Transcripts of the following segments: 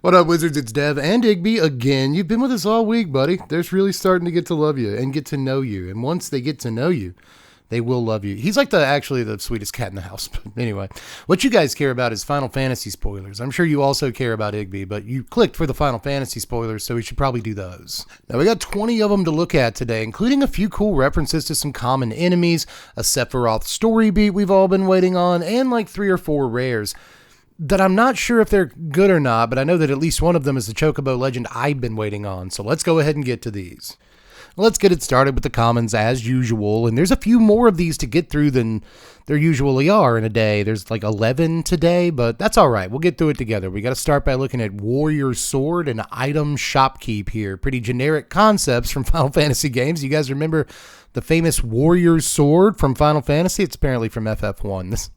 What up, Wizards? It's Dev and Igby again. You've been with us all week, buddy. They're really starting to get to love you and get to know you. And once they get to know you, they will love you. He's like actually the sweetest cat in the house. But anyway, what you guys care about is Final Fantasy spoilers. I'm sure you also care about Igby, but you clicked for the Final Fantasy spoilers, so we should probably do those. Now, we got 20 of them to look at today, including a few cool references to some common enemies, a Sephiroth story beat we've all been waiting on, and like 3 or 4 rares that I'm not sure if they're good or not, but I know that at least one of them is the Chocobo legend I've been waiting on. So let's go ahead and get to these. Let's get it started with the commons as usual, and there's a few more of these to get through than there usually are in a day. There's like 11 today, but that's all right. We'll get through it together. We got to start by looking at Warrior Sword and Item Shopkeep here. Pretty generic concepts from Final Fantasy games. You guys remember the famous Warrior Sword from Final Fantasy? It's apparently from FF1.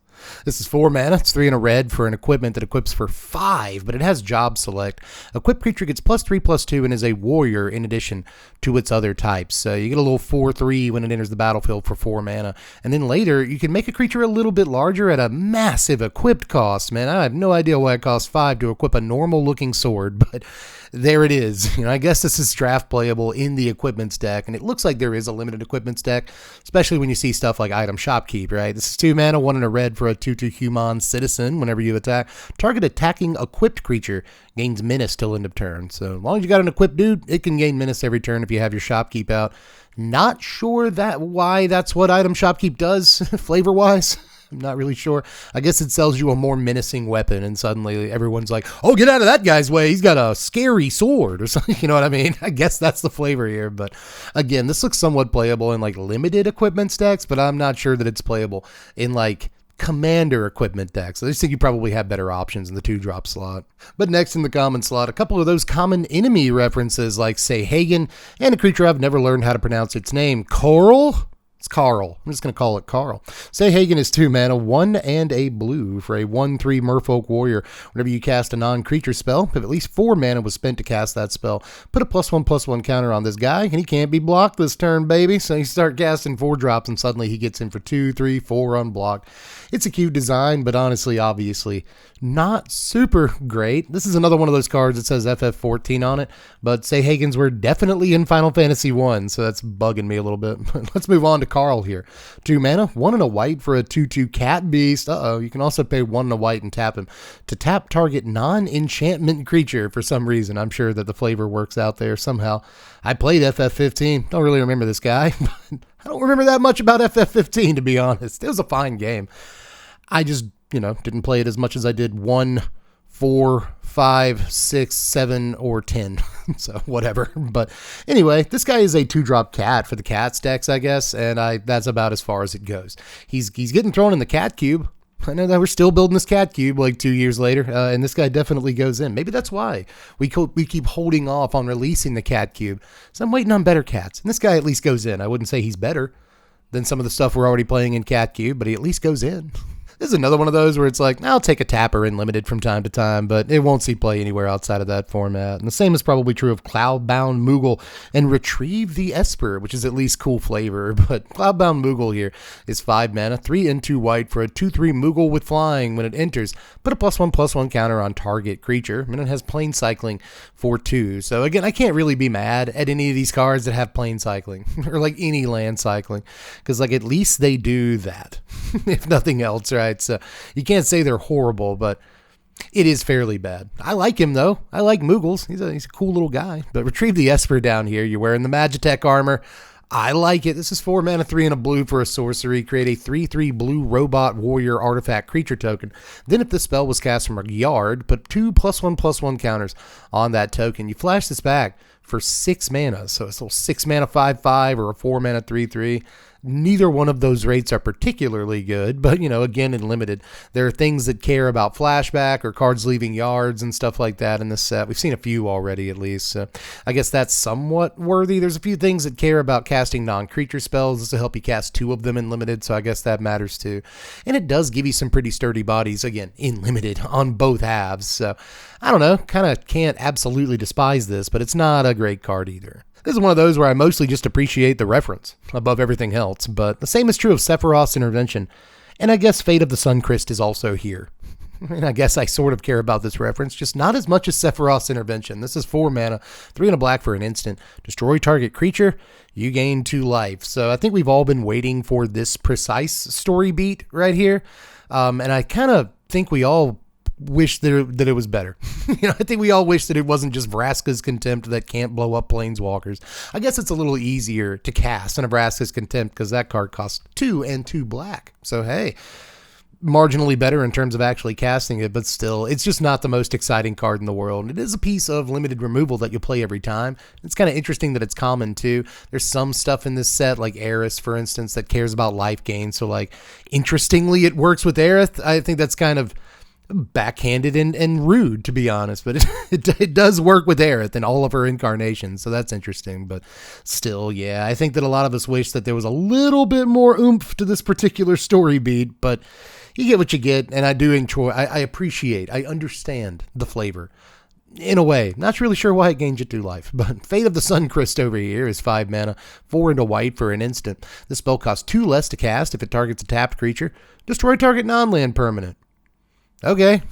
This is 4 mana. It's 3 and a red for an equipment that equips for 5, but it has job select. Equipped creature gets +3/+2 and is a warrior in addition to its other types. You get a little 4/3 when it enters the battlefield for 4 mana. And then later, you can make a creature a little bit larger at a massive equipped cost. Man, I have no idea why it costs 5 to equip a normal looking sword, but there it is. I guess this is draft playable in the equipments deck, and it looks like there is a limited equipments deck, especially when you see stuff like Item Shopkeep, right? This is 2 mana, 1 and a red for a 2/2 human citizen. Whenever you attack, target attacking equipped creature gains menace till end of turn. So as long as you got an equipped dude, it can gain menace every turn if you have your Shopkeep out. Not sure why that's what Item Shopkeep does, flavor-wise. I'm not really sure. I guess it sells you a more menacing weapon, and suddenly everyone's like, oh, get out of that guy's way. He's got a scary sword or something. You know what I mean? I guess that's the flavor here. But again, this looks somewhat playable in like limited equipment stacks, but I'm not sure that it's playable in like commander equipment decks. I just think you probably have better options in the 2-drop slot. But next in the common slot, a couple of those common enemy references like Say Hagen and a creature I've never learned how to pronounce its name, Coral. It's Carl. I'm just going to call it Carl. Say Hagen is 2 mana, 1 and a blue for a 1/3 Merfolk Warrior. Whenever you cast a non-creature spell, if at least 4 mana was spent to cast that spell, put a +1/+1 counter on this guy, and he can't be blocked this turn, baby. So you start casting 4 drops, and suddenly he gets in for 2, 3, 4 unblocked. It's a cute design, but honestly, obviously, not super great. This is another one of those cards that says FF14 on it, but Say Hagens were definitely in Final Fantasy 1, so that's bugging me a little bit. Let's move on to Carl here. 2 mana, 1 and a white for a 2/2 cat beast. You can also pay 1 and a white and tap him to tap target non-enchantment creature for some reason. I'm sure that the flavor works out there somehow. I played FF15. Don't really remember this guy, but I don't remember that much about FF15, to be honest. It was a fine game. I just, didn't play it as much as I did 1, 4, 5, 6, 7, or 10. So whatever. But anyway, this guy is a 2-drop cat for the cat stacks, I guess, and that's about as far as it goes. He's getting thrown in the cat cube. I know that we're still building this cat cube like 2 years later, and this guy definitely goes in. Maybe that's why we keep holding off on releasing the cat cube. So I'm waiting on better cats, and this guy at least goes in. I wouldn't say he's better than some of the stuff we're already playing in cat cube, but he at least goes in. This is another one of those where it's like, I'll take a tapper in limited from time to time, but it won't see play anywhere outside of that format. And the same is probably true of Cloudbound Moogle and Retrieve the Esper, which is at least cool flavor. But Cloudbound Moogle here is 5 mana, 3 and 2 white for a 2/3 Moogle with flying. When it enters, put a +1/+1 counter on target creature, and it has plane cycling for 2. So again, I can't really be mad at any of these cards that have plane cycling or like any land cycling, because like at least they do that, if nothing else, right? So you can't say they're horrible, but it is fairly bad. I like him though. I like Moogles. He's a cool little guy. But Retrieve the Esper down here. You're wearing the Magitech armor. I like it. This is 4 mana, 3 and a blue for a sorcery. Create a 3/3 blue robot warrior artifact creature token. Then if the spell was cast from a yard, put 2 +1/+1 counters on that token. You flash this back for 6 mana. So it's a 6 mana 5/5 or a 4 mana 3/3. Neither one of those rates are particularly good, but, again, in limited, there are things that care about flashback or cards leaving yards and stuff like that in this set. We've seen a few already, at least, so I guess that's somewhat worthy. There's a few things that care about casting non-creature spells. This will help you cast 2 of them in limited, so I guess that matters too. And it does give you some pretty sturdy bodies, again, in limited, on both halves, so I don't know, kind of can't absolutely despise this, but it's not a great card either. This is one of those where I mostly just appreciate the reference above everything else, but the same is true of Sephiroth's Intervention, and I guess Fate of the Suncrest is also here. And I guess I sort of care about this reference, just not as much as Sephiroth's Intervention. This is 4 mana, 3 and a black for an instant. Destroy target creature, you gain 2 life. So I think we've all been waiting for this precise story beat right here. And I kind of think we all wish that it was better. I think we all wish that it wasn't just Vraska's Contempt that can't blow up Planeswalkers. I guess it's a little easier to cast than a Vraska's Contempt because that card costs 2 and 2 black. So hey, marginally better in terms of actually casting it, but still, it's just not the most exciting card in the world. It is a piece of limited removal that you'll play every time. It's kind of interesting that it's common too. There's some stuff in this set, like Aerith, for instance, that cares about life gain. So like, interestingly, it works with Aerith. I think that's kind of backhanded and rude, to be honest, but it does work with Aerith in all of her incarnations, so that's interesting. But still, yeah, I think that a lot of us wish that there was a little bit more oomph to this particular story beat, but you get what you get, and I do enjoy, I appreciate, I understand the flavor. In a way, not really sure why it gains you 2 life, but Fate of the Suncrest over here is 5 mana, 4 and a white for an instant. This spell costs 2 less to cast if it targets a tapped creature. Destroy target non-land permanent. Okay,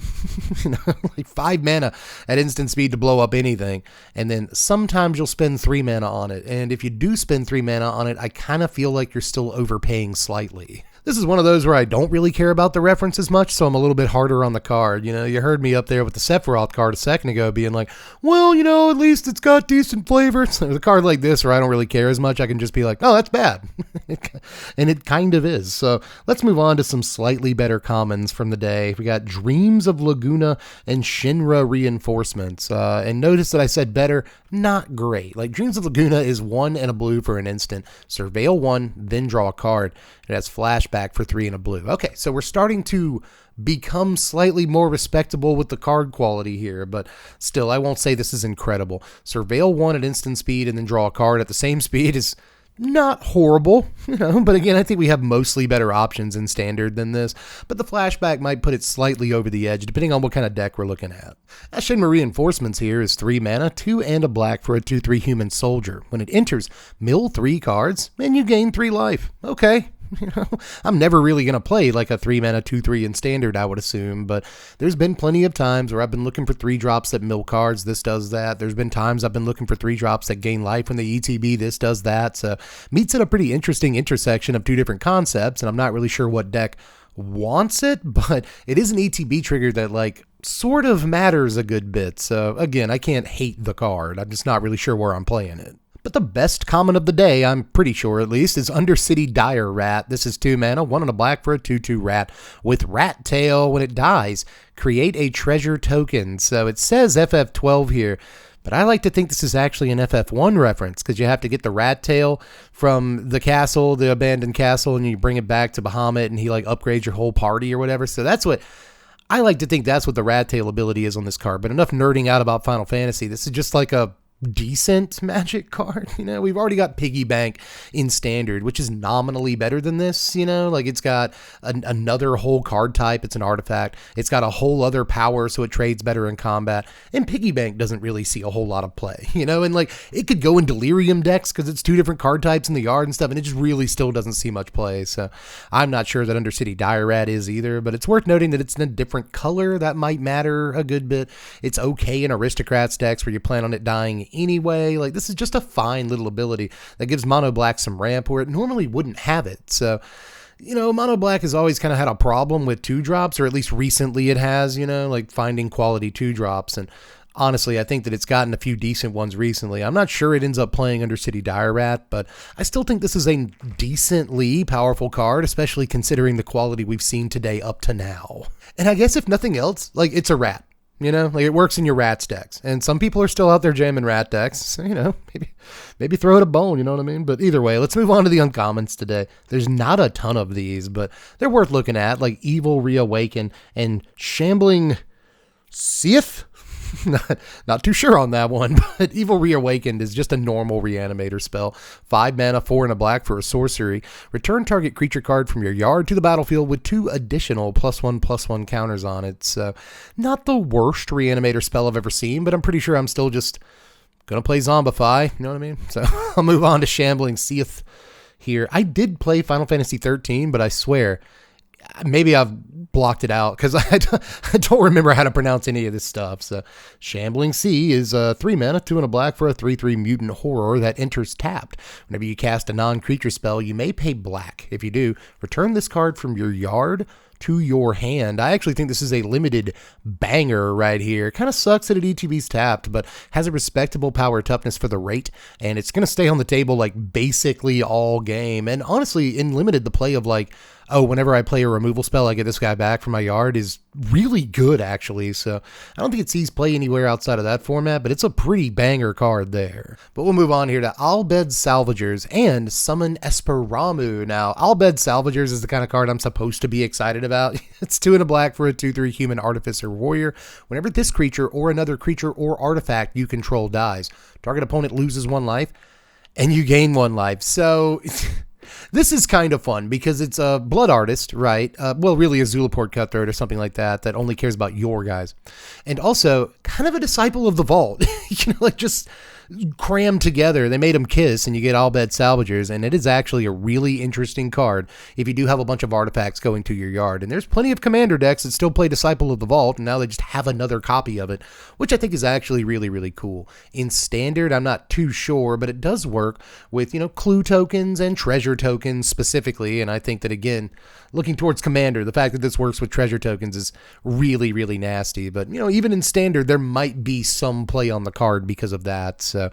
like 5 mana at instant speed to blow up anything, and then sometimes you'll spend 3 mana on it, and if you do spend 3 mana on it, I kind of feel like you're still overpaying slightly. This is one of those where I don't really care about the reference as much, so I'm a little bit harder on the card. You heard me up there with the Sephiroth card a second ago being like, well, at least it's got decent flavor. So with a card like this where I don't really care as much, I can just be like, oh, that's bad. And it kind of is. So let's move on to some slightly better commons from the day. We got Dreams of Laguna and Shinra Reinforcements. And notice that I said better, not great. Like Dreams of Laguna is 1 and a blue for an instant. Surveil 1, then draw a card. It has flashback for 3 and a blue. Okay, so we're starting to become slightly more respectable with the card quality here, but still, I won't say this is incredible. Surveil 1 at instant speed and then draw a card at the same speed is not horrible, but again, I think we have mostly better options in standard than this, but the flashback might put it slightly over the edge, depending on what kind of deck we're looking at. Shinra Reinforcements here is 3 mana, 2 and a black for a 2/3 human soldier. When it enters, mill 3 cards, and you gain 3 life. Okay. I'm never really going to play like a 3 mana 2/3 in standard, I would assume, but there's been plenty of times where I've been looking for 3 drops that mill cards. This does that. There's been times I've been looking for 3 drops that gain life when they ETB. This does that. So meets at a pretty interesting intersection of 2 different concepts, and I'm not really sure what deck wants it, but it is an ETB trigger that like sort of matters a good bit. So again, I can't hate the card. I'm just not really sure where I'm playing it. But the best common of the day, I'm pretty sure at least, is Undercity Dire Rat. This is 2 mana, 1 and a black for a 2/2 rat with Rat Tail. When it dies, create a treasure token. So it says FF12 here, but I like to think this is actually an FF1 reference because you have to get the Rat Tail from the castle, the abandoned castle, and you bring it back to Bahamut and he like upgrades your whole party or whatever. So that's what I like to think, that's what the Rat Tail ability is on this card. But enough nerding out about Final Fantasy. This is just like a decent Magic card. We've already got Piggy Bank in standard, which is nominally better than this. Like it's got another whole card type. It's an artifact. It's got a whole other power, so it trades better in combat. And Piggy Bank doesn't really see a whole lot of play, and like it could go in Delirium decks because it's 2 different card types in the yard and stuff, and it just really still doesn't see much play. So I'm not sure that Undercity Dire Rat is either, but it's worth noting that it's in a different color. That might matter a good bit. It's okay in Aristocrats decks where you plan on it dying anyway. Like this is just a fine little ability that gives mono black some ramp where it normally wouldn't have it. So mono black has always kind of had a problem with 2 drops, or at least recently it has, like finding quality 2 drops. And honestly, I think that it's gotten a few decent ones recently. I'm not sure it ends up playing Undercity Dire Rat, but I still think this is a decently powerful card, especially considering the quality we've seen today up to now. And I guess if nothing else, like it's a rat. Like it works in your rats decks, and some people are still out there jamming rat decks. So, maybe throw it a bone, you know what I mean? But either way, let's move on to the uncommons today. There's not a ton of these, but they're worth looking at, like Evil Reawaken and Shambling Sith. Not too sure on that one, but Evil Reawakened is just a normal reanimator spell. 5 mana, 4 and a black for a sorcery. Return target creature card from your yard to the battlefield with 2 additional +1/+1 counters on it. So not the worst reanimator spell I've ever seen, but I'm pretty sure I'm still just going to play Zombify, you know what I mean? So I'll move on to Shambling Seath here. I did play Final Fantasy 13, but I swear, maybe I've blocked it out because I don't remember how to pronounce any of this stuff. So Shambling Sea is 3 mana, 2 and a black for a 3/3 mutant horror that enters tapped. Whenever you cast a non-creature spell, you may pay black. If you do, return this card from your yard to your hand. I actually think this is a limited banger right here. Kind of sucks that it ETB's tapped, but has a respectable power toughness for the rate, and it's going to stay on the table like basically all game. And honestly, in limited, the play of like, oh, whenever I play a removal spell, I get this guy back from my yard is really good, actually. So I don't think it sees play anywhere outside of that format, but it's a pretty banger card there. But we'll move on here to Albed Salvagers and Summon Esperamu. Now, Albed Salvagers is the kind of card I'm supposed to be excited about. It's 2 and a black for a 2/3 human artificer warrior. Whenever this creature or another creature or artifact you control dies, target opponent loses 1 life and you gain 1 life. So this is kind of fun because it's a blood artist, right? Well, really a Zulaport Cutthroat or something like that that only cares about your guys. And also kind of a disciple of the vault, like just crammed together. They made them kiss and you get Albed Salvagers, and it is actually a really interesting card if you do have a bunch of artifacts going to your yard. And there's plenty of commander decks that still play Disciple of the Vault, and now they just have another copy of it, which I think is actually really, really cool. In Standard, I'm not too sure, but it does work with, clue tokens and treasure tokens specifically, and I think that, again, looking towards Commander, the fact that this works with treasure tokens is really, really nasty. But, even in Standard, there might be some play on the card because of that. So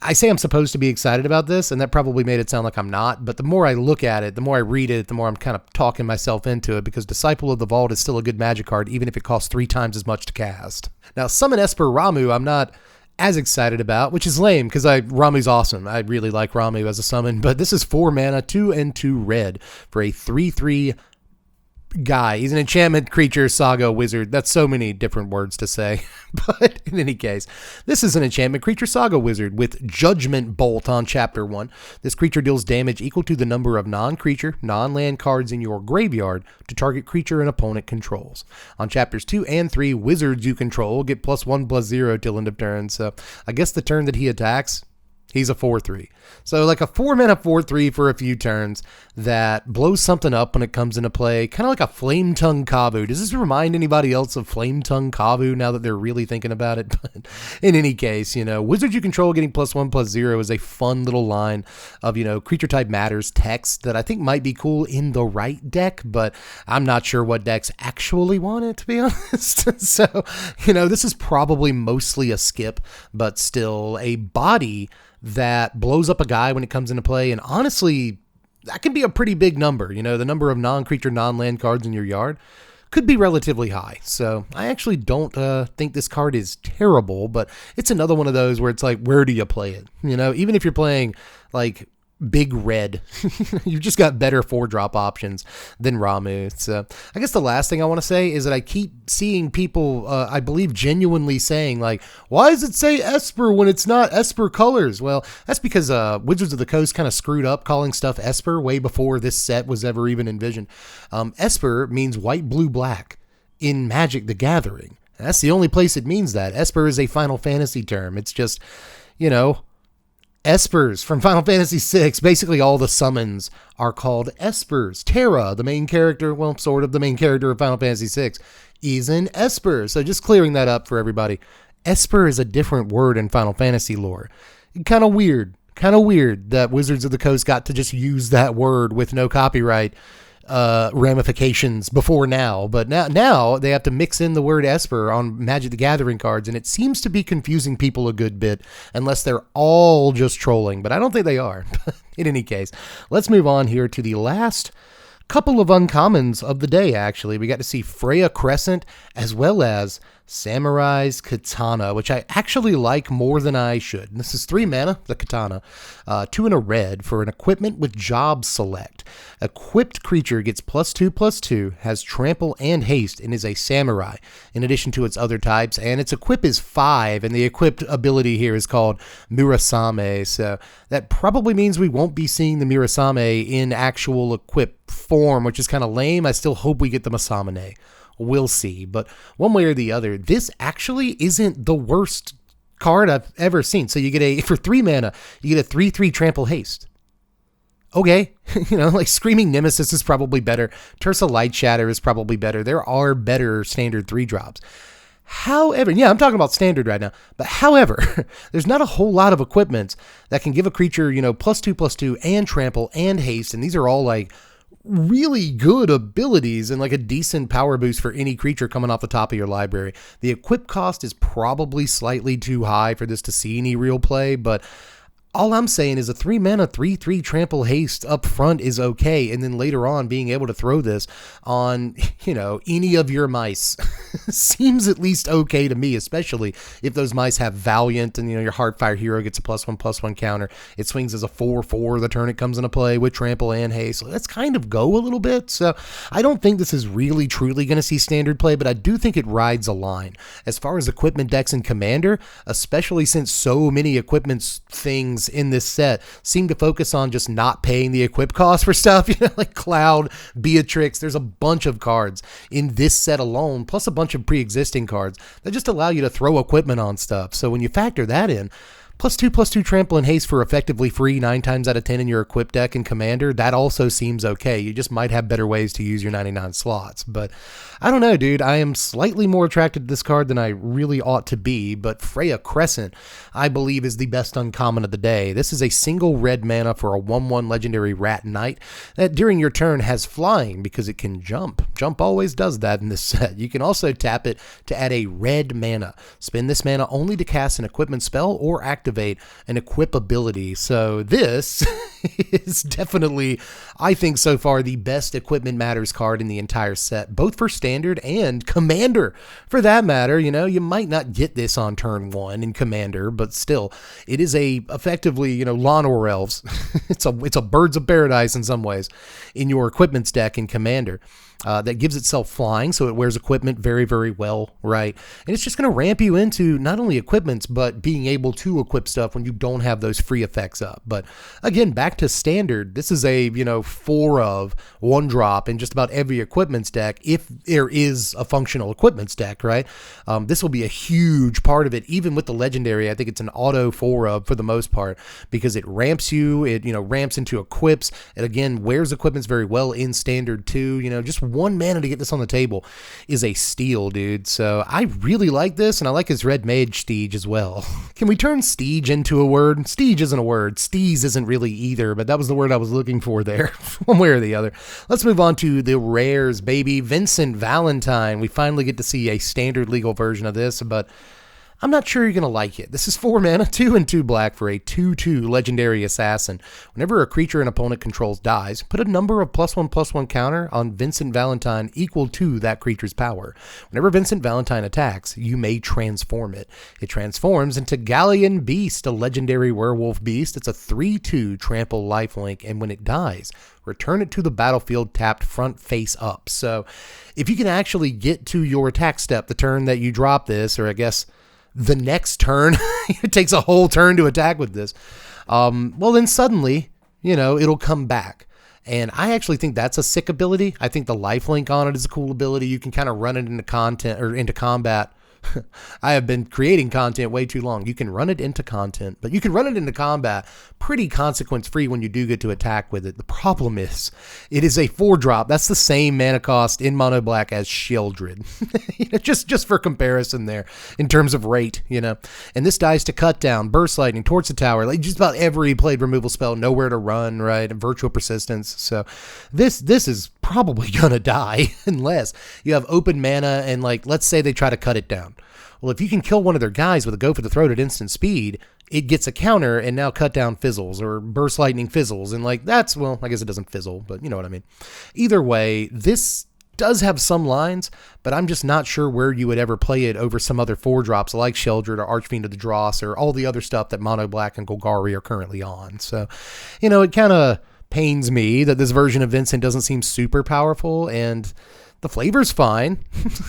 I say I'm supposed to be excited about this, and that probably made it sound like I'm not. But the more I look at it, the more I read it, the more I'm kind of talking myself into it, because Disciple of the Vault is still a good Magic card, even if it costs 3 times as much to cast. Now, Summon Esperamu, I'm not as excited about, which is lame because Ramu's awesome. I really like Ramu as a summon, but this is 4 mana, 2 and 2 red for a 3/3 guy. He's an enchantment creature, saga, wizard. That's so many different words to say. But in any case, this is an enchantment creature, saga, wizard with Judgment Bolt on Chapter 1. This creature deals damage equal to the number of non-creature, non-land cards in your graveyard to target creature an opponent controls. On Chapters 2 and 3, wizards you control get +1/+0 till end of turn. So I guess the turn that he attacks, he's a 4/3. So like a 4 mana 4/3 for a few turns that blows something up when it comes into play. Kind of like a Flame Tongue Kavu. Does this remind anybody else of Flame Tongue Kavu now that they're really thinking about it? But in any case, wizards you control getting +1/+0 is a fun little line of, creature type matters text that I think might be cool in the right deck, but I'm not sure what decks actually want it, to be honest. So, this is probably mostly a skip, but still a body that blows up a guy when it comes into play. And honestly, that can be a pretty big number. The number of non-creature, non-land cards in your yard could be relatively high. So I actually don't think this card is terrible, but it's another one of those where it's like, where do you play it? Even if you're playing like big red, you've just got better 4-drop options than Ramu. So I guess the last thing I want to say is that I keep seeing people, I believe, genuinely saying like, why does it say Esper when it's not Esper colors? Well, that's because Wizards of the Coast kind of screwed up calling stuff Esper way before this set was ever even envisioned. Esper means white, blue, black in Magic the Gathering. That's the only place it means that. Esper is a Final Fantasy term. It's just, Espers from Final Fantasy VI. Basically, all the summons are called Espers. Terra, the main character, well, sort of the main character of Final Fantasy VI, is an Esper. So just clearing that up for everybody. Esper is a different word in Final Fantasy lore. Kind of weird that Wizards of the Coast got to just use that word with no copyright ramifications before now, but now they have to mix in the word Esper on Magic the Gathering cards, and it seems to be confusing people a good bit, unless they're all just trolling, but I don't think they are. In any case, let's move on here to the last couple of uncommons of the day. Actually, we got to see Freya Crescent as well as Samurai's Katana, which I actually like more than I should. And this is 3 mana, the Katana, 2 and a red for an equipment with job select. Equipped creature gets +2/+2, has trample and haste, and is a samurai, in addition to its other types. And its equip is 5, and the equipped ability here is called Murasame. So that probably means we won't be seeing the Murasame in actual equipped form, which is kind of lame. I still hope we get the Masamune. We'll see. But one way or the other, this actually isn't the worst card I've ever seen. So you get for 3 mana, you get a 3/3 trample haste. okay. Like Screaming Nemesis is probably better. Tersa Light Shatter is probably better. There are better standard 3-drops. However, yeah, I'm talking about standard right now, but however, there's not a whole lot of equipments that can give a creature, +2/+2 and trample and haste, and these are all like really good abilities and like a decent power boost for any creature coming off the top of your library. The equip cost is probably slightly too high for this to see any real play, but all I'm saying is a 3 mana 3/3 trample haste up front is okay, and then later on being able to throw this on, any of your mice seems at least okay to me, especially if those mice have Valiant and, your Heartfire hero gets a +1/+1 counter. It swings as a 4/4 the turn it comes into play with trample and haste. So let's kind of go a little bit. So I don't think this is really truly going to see standard play, but I do think it rides a line. As far as equipment decks in Commander, especially since so many equipment things in this set seem to focus on just not paying the equip cost for stuff, like Cloud, Beatrix. There's a bunch of cards in this set alone, plus a bunch of pre-existing cards that just allow you to throw equipment on stuff. So when you factor that in, +2/+2 trample and haste for effectively free 9 times out of 10 in your equip deck and Commander, that also seems okay. You just might have better ways to use your 99 slots. But I don't know, dude. I am slightly more attracted to this card than I really ought to be, but Freya Crescent, I believe, is the best uncommon of the day. This is a single red mana for a 1/1 legendary Rat Knight that during your turn has flying because it can jump. Jump always does that in this set. You can also tap it to add a red mana. Spend this mana only to cast an equipment spell or activate an equip ability. So this is definitely, I think so far, the best Equipment Matters card in the entire set, both for Standard and Commander. For that matter, you might not get this on turn 1 in Commander, but still, it is effectively, Lawnmower Elves. it's a Birds of Paradise in some ways in your Equipments deck in Commander. That gives itself flying, so it wears equipment very, very well, right? And it's just going to ramp you into not only equipments, but being able to equip stuff when you don't have those free effects up. But again, back to Standard, this is a, 4 of 1-drop in just about every equipments deck, if there is a functional equipments deck, right? This will be a huge part of it, even with the Legendary. I think it's an auto 4 of for the most part, because it ramps you, it, ramps into equips. It again wears equipments very well in Standard too. Just 1 mana to get this on the table is a steal, dude. So I really like this, and I like his Red Mage Steege as well. Can we turn Steege into a word? Steege isn't a word. Steeze isn't really either, but that was the word I was looking for there, one way or the other. Let's move on to the rares, baby. Vincent Valentine. We finally get to see a standard legal version of this, but I'm not sure you're going to like it. This is 4 mana, 2 and 2 black for a 2/2 legendary assassin. Whenever a creature an opponent controls dies, put a number of +1/+1 counter on Vincent Valentine equal to that creature's power. Whenever Vincent Valentine attacks, you may transform it. It transforms into Galleon Beast, a legendary werewolf beast. It's a 3/2 trample lifelink, and when it dies, return it to the battlefield tapped front face up. So if you can actually get to your attack step the turn that you drop this, or I guess the next turn, it takes a whole turn to attack with this, well then suddenly, it'll come back. And I actually think that's a sick ability. I think the lifelink on it is a cool ability. You can kind of run it into content or into combat. I have been creating content way too long. You can run it into content, but you can run it into combat pretty consequence free when you do get to attack with it. The problem is it is a 4-drop. That's the same mana cost in mono black as Sheldred. just for comparison there in terms of rate, And this dies to cut down, burst lightning, torch the tower, like just about every played removal spell, nowhere to run, right? And virtual persistence. So this is probably gonna die unless you have open mana and let's say they try to cut it down. Well, if you can kill one of their guys with a go for the throat at instant speed, it gets a counter and now cut down fizzles or burst lightning fizzles. And that's, well, I guess it doesn't fizzle, but you know what I mean. Either way, this does have some lines, but I'm just not sure where you would ever play it over some other 4-drops like Sheldred or Archfiend of the Dross or all the other stuff that Mono Black and Golgari are currently on. So, it kind of pains me that this version of Vincent doesn't seem super powerful, and the flavor's fine.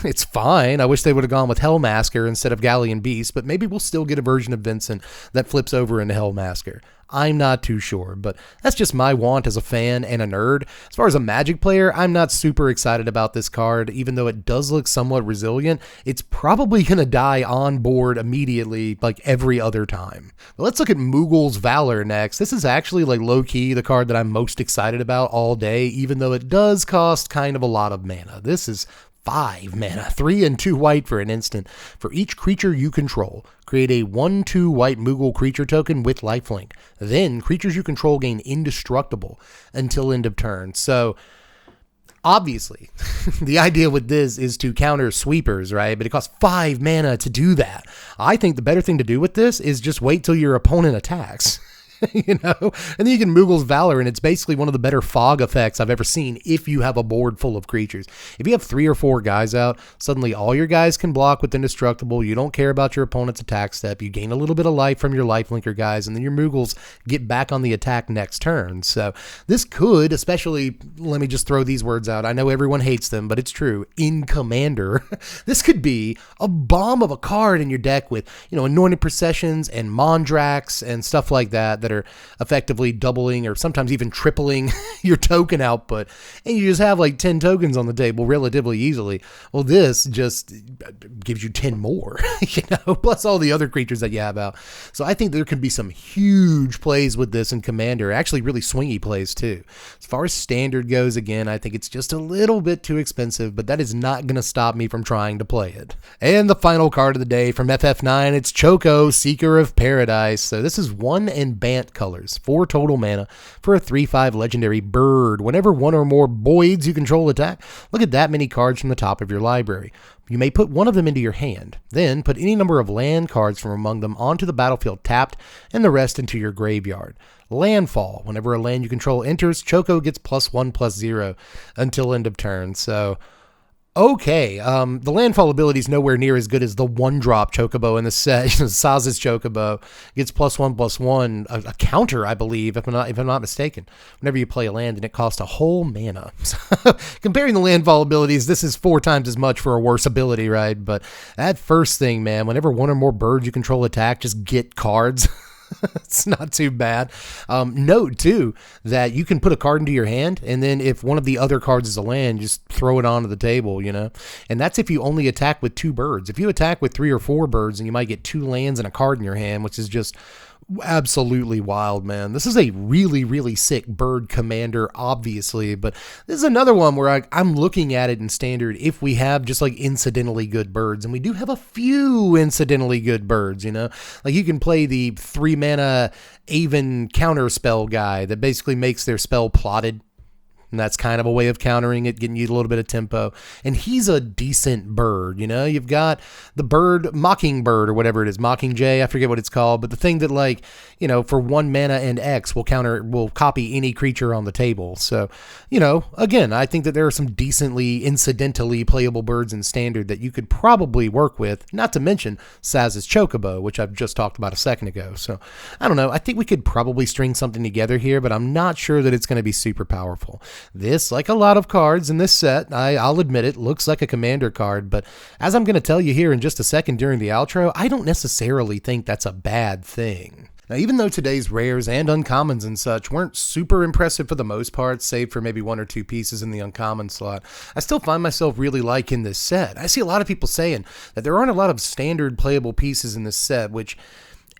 It's fine. I wish they would have gone with Hellmasker instead of Galleon Beast, but maybe we'll still get a version of Vincent that flips over into Hellmasker. I'm not too sure, but that's just my want as a fan and a nerd. As far as a Magic player, I'm not super excited about this card. Even though it does look somewhat resilient, it's probably going to die on board immediately like every other time. But let's look at Moogle's Valor next. This is actually like low-key the card that I'm most excited about all day, even though it does cost kind of a lot of mana. This is 5 mana, 3 and 2 white for an instant. For each creature you control, create a 1/2 white Moogle creature token with lifelink. Then creatures you control gain indestructible until end of turn. So obviously, the idea with this is to counter sweepers, right? But it costs 5 mana to do that. I think the better thing to do with this is just wait till your opponent attacks. And then you can Moogle's Valor, and it's basically one of the better fog effects I've ever seen if you have a board full of creatures. If you have 3 or 4 guys out, suddenly all your guys can block with indestructible. You don't care about your opponent's attack step. You gain a little bit of life from your lifelinker guys, and then your Moogles get back on the attack next turn. So this could, especially, let me just throw these words out. I know everyone hates them, but it's true. In Commander, this could be a bomb of a card in your deck with, Anointed Processions and Mondrax and stuff like that are effectively doubling or sometimes even tripling your token output, and you just have like 10 tokens on the table relatively easily. Well, this just gives you 10 more, plus all the other creatures that you have out. So I think there could be some huge plays with this in Commander, actually really swingy plays too. As far as Standard goes, again, I think it's just a little bit too expensive, but that is not going to stop me from trying to play it. And the final card of the day from FF9, it's Choco, Seeker of Paradise. So this is 1 and Bant colors, 4 total mana for a 3/5 legendary bird. Whenever one or more Boids you control attack, look at that many cards from the top of your library. You may put one of them into your hand, then put any number of land cards from among them onto the battlefield tapped, and the rest into your graveyard. Landfall. Whenever a land you control enters, Choco gets +1/+0 until end of turn. So okay, the landfall ability is nowhere near as good as the 1-drop Chocobo in the set. Saz's Chocobo gets +1/+1, a counter, I believe, if I'm not mistaken, whenever you play a land, and it costs a whole mana. So, comparing the landfall abilities, this is 4 times as much for a worse ability, right? But that first thing, man, whenever one or more birds you control attack, just get cards. It's not too bad. Note, too, that you can put a card into your hand, and then if one of the other cards is a land, just throw it onto the table, And that's if you only attack with 2 birds. If you attack with 3 or 4 birds, then you might get 2 lands and a card in your hand, which is just absolutely wild, man. This is a really, really sick bird commander, obviously, but this is another one where I'm looking at it in Standard if we have just like incidentally good birds, and we do have a few incidentally good birds, Like you can play the 3 mana Aven counter spell guy that basically makes their spell plotted. And that's kind of a way of countering it, getting you a little bit of tempo. And he's a decent bird, You've got the bird, Mockingbird or whatever it is, Mockingjay, I forget what it's called. But the thing that for 1 mana and X will copy any creature on the table. So, again, I think that there are some decently, incidentally playable birds in Standard that you could probably work with. Not to mention Saz's Chocobo, which I've just talked about a second ago. So, I don't know. I think we could probably string something together here, but I'm not sure that it's going to be super powerful. This, like a lot of cards in this set, I'll admit it, looks like a commander card, but as I'm going to tell you here in just a second during the outro, I don't necessarily think that's a bad thing. Now, even though today's rares and uncommons and such weren't super impressive for the most part, save for maybe 1 or 2 pieces in the uncommon slot, I still find myself really liking this set. I see a lot of people saying that there aren't a lot of standard playable pieces in this set, which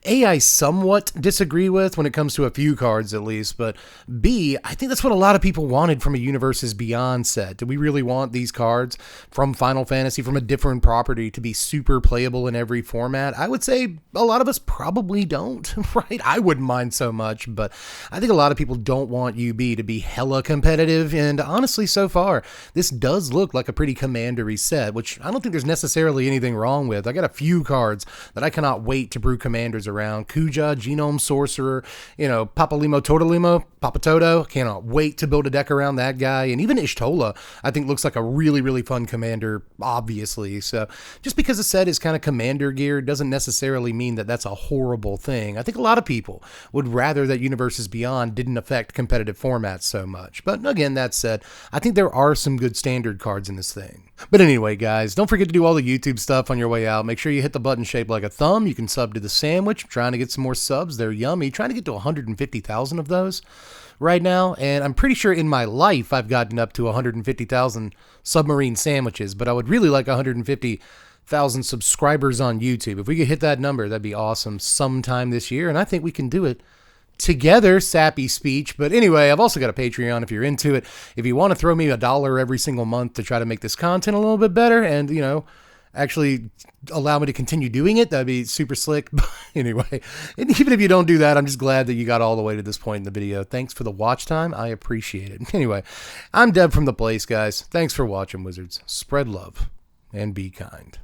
I somewhat disagree with when it comes to a few cards at least, but B, I think that's what a lot of people wanted from a Universes Beyond set. Do we really want these cards from Final Fantasy, from a different property, to be super playable in every format? I would say a lot of us probably don't, right? I wouldn't mind so much, but I think a lot of people don't want UB to be hella competitive, and honestly, so far, this does look like a pretty commandery set, which I don't think there's necessarily anything wrong with. I got a few cards that I cannot wait to brew commanders around. Kuja, Genome Sorcerer, Papalimo Totolimo, Papatoto. Cannot wait to build a deck around that guy. And even Ishtola, I think, looks like a really, really fun commander, obviously. So just because a set is kind of commander gear doesn't necessarily mean that that's a horrible thing. I think a lot of people would rather that Universes Beyond didn't affect competitive formats so much. But again, that said, I think there are some good standard cards in this thing. But anyway, guys, don't forget to do all the YouTube stuff on your way out. Make sure you hit the button shaped like a thumb. You can sub to the sandwich. I'm trying to get some more subs. They're yummy. Trying to get to 150,000 of those right now. And I'm pretty sure in my life I've gotten up to 150,000 submarine sandwiches. But I would really like 150,000 subscribers on YouTube. If we could hit that number, that'd be awesome sometime this year. And I think we can do it together. Sappy speech. But anyway, I've also got a Patreon if you're into it. If you want to throw me $1 every single month to try to make this content a little bit better and, you know, actually allow me to continue doing it, that'd be super slick. But anyway, and even if you don't do that, I'm just glad that you got all the way to this point in the video. Thanks for the watch time. I appreciate it. Anyway, I'm Deb from The Place, guys. Thanks for watching, Wizards. Spread love and be kind.